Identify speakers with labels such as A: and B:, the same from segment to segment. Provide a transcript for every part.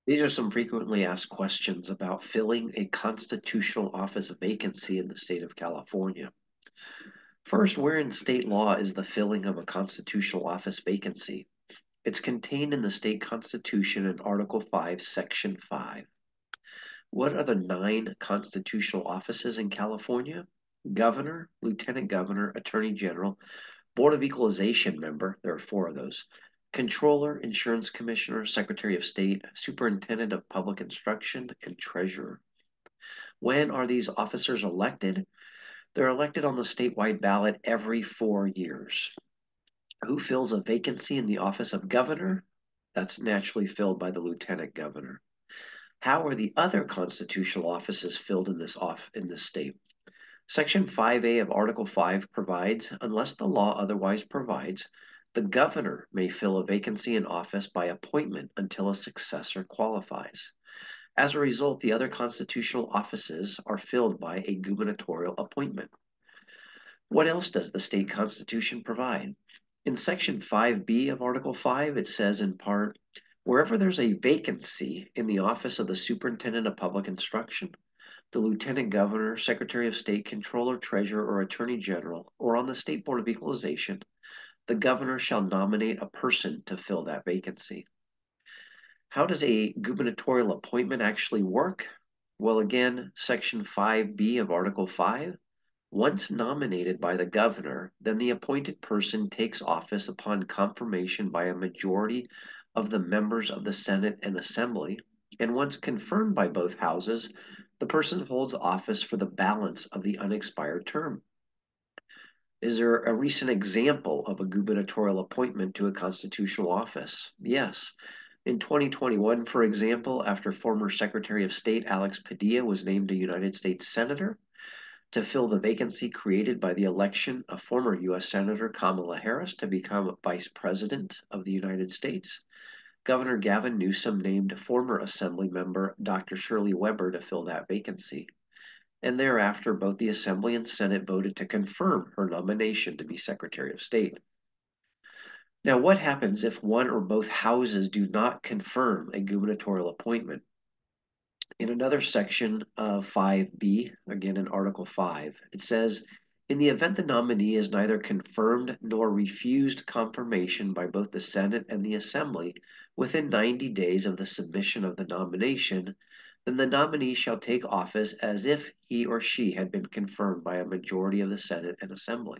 A: These are some frequently asked questions about filling a constitutional office vacancy in the state of California. First, where in state law is the filling of a constitutional office vacancy? It's contained in the state constitution in Article 5, Section 5. What are the 9 constitutional offices in California? Governor, Lieutenant Governor, Attorney General, Board of Equalization member, there are 4 of those, Controller, Insurance Commissioner, Secretary of State, Superintendent of Public Instruction, and Treasurer. When are these officers elected? They're elected on the statewide ballot every 4 years. Who fills a vacancy in the office of governor? That's naturally filled by the lieutenant governor. How are the other constitutional offices filled in this state? Section 5A of Article 5 provides, unless the law otherwise provides, the governor may fill a vacancy in office by appointment until a successor qualifies. As a result, the other constitutional offices are filled by a gubernatorial appointment. What else does the state constitution provide? In Section 5B of Article 5, it says in part, wherever there's a vacancy in the office of the superintendent of public instruction, the lieutenant governor, secretary of state, controller, treasurer, or attorney general, or on the state board of equalization, the governor shall nominate a person to fill that vacancy. How does a gubernatorial appointment actually work? Well, again, Section 5B of Article 5. Once nominated by the governor, then the appointed person takes office upon confirmation by a majority of the members of the Senate and Assembly, and once confirmed by both houses, the person holds office for the balance of the unexpired term. Is there a recent example of a gubernatorial appointment to a constitutional office? Yes. In 2021, for example, after former Secretary of State Alex Padilla was named a United States Senator to fill the vacancy created by the election of former U.S. Senator Kamala Harris to become Vice President of the United States, Governor Gavin Newsom named former Assembly member Dr. Shirley Weber to fill that vacancy. And thereafter, both the Assembly and Senate voted to confirm her nomination to be Secretary of State. Now, what happens if one or both houses do not confirm a gubernatorial appointment? In another section of 5B, again in Article 5, it says, in the event the nominee is neither confirmed nor refused confirmation by both the Senate and the Assembly within 90 days of the submission of the nomination, then the nominee shall take office as if he or she had been confirmed by a majority of the Senate and Assembly.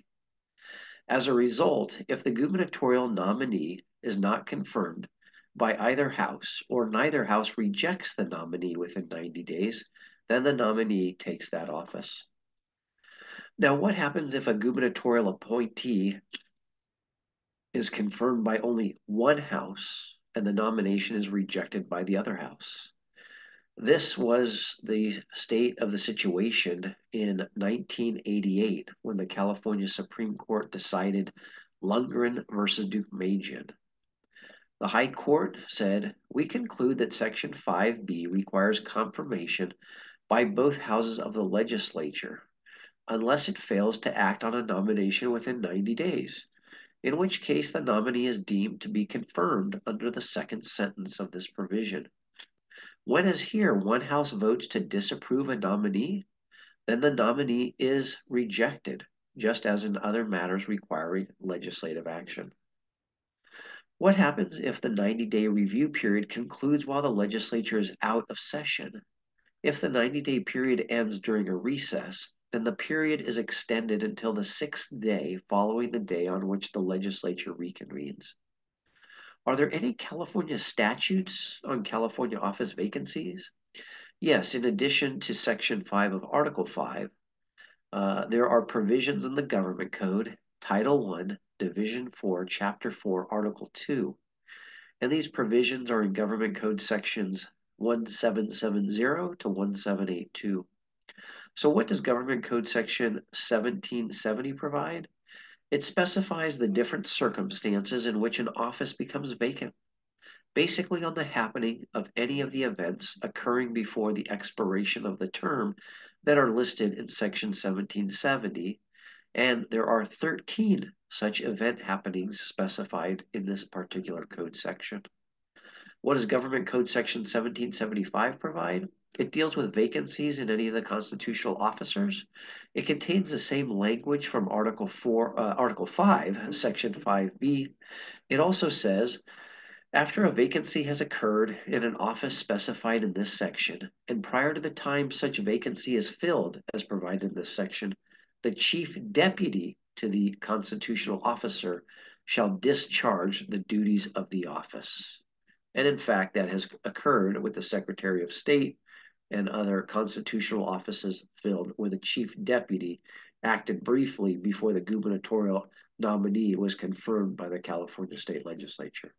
A: As a result, if the gubernatorial nominee is not confirmed by either house or neither house rejects the nominee within 90 days, then the nominee takes that office. Now, what happens if a gubernatorial appointee is confirmed by only one house and the nomination is rejected by the other house? This was the state of the situation in 1988 when the California Supreme Court decided Lundgren versus Deukmejian. The High Court said, we conclude that Section 5B requires confirmation by both houses of the legislature unless it fails to act on a nomination within 90 days, in which case the nominee is deemed to be confirmed under the second sentence of this provision. When, as here, one house votes to disapprove a nominee, then the nominee is rejected, just as in other matters requiring legislative action. What happens if the 90-day review period concludes while the legislature is out of session? If the 90-day period ends during a recess, then the period is extended until the 6th day following the day on which the legislature reconvenes. Are there any California statutes on California office vacancies? Yes, in addition to Section 5 of Article 5, there are provisions in the Government Code, Title 1, Division 4, Chapter 4, Article 2. And these provisions are in Government Code sections 1770 to 1782. So what does Government Code section 1770 provide? It specifies the different circumstances in which an office becomes vacant, basically on the happening of any of the events occurring before the expiration of the term that are listed in section 1770, and there are 13 such event happenings specified in this particular code section. What does Government Code Section 1775 provide? It deals with vacancies in any of the constitutional officers. It contains the same language from Article 5, Section 5B. It also says after a vacancy has occurred in an office specified in this section, and prior to the time such vacancy is filled as provided in this section, the chief deputy to the constitutional officer shall discharge the duties of the office. And in fact, that has occurred with the Secretary of State and other constitutional offices filled where the chief deputy acted briefly before the gubernatorial nominee was confirmed by the California State Legislature.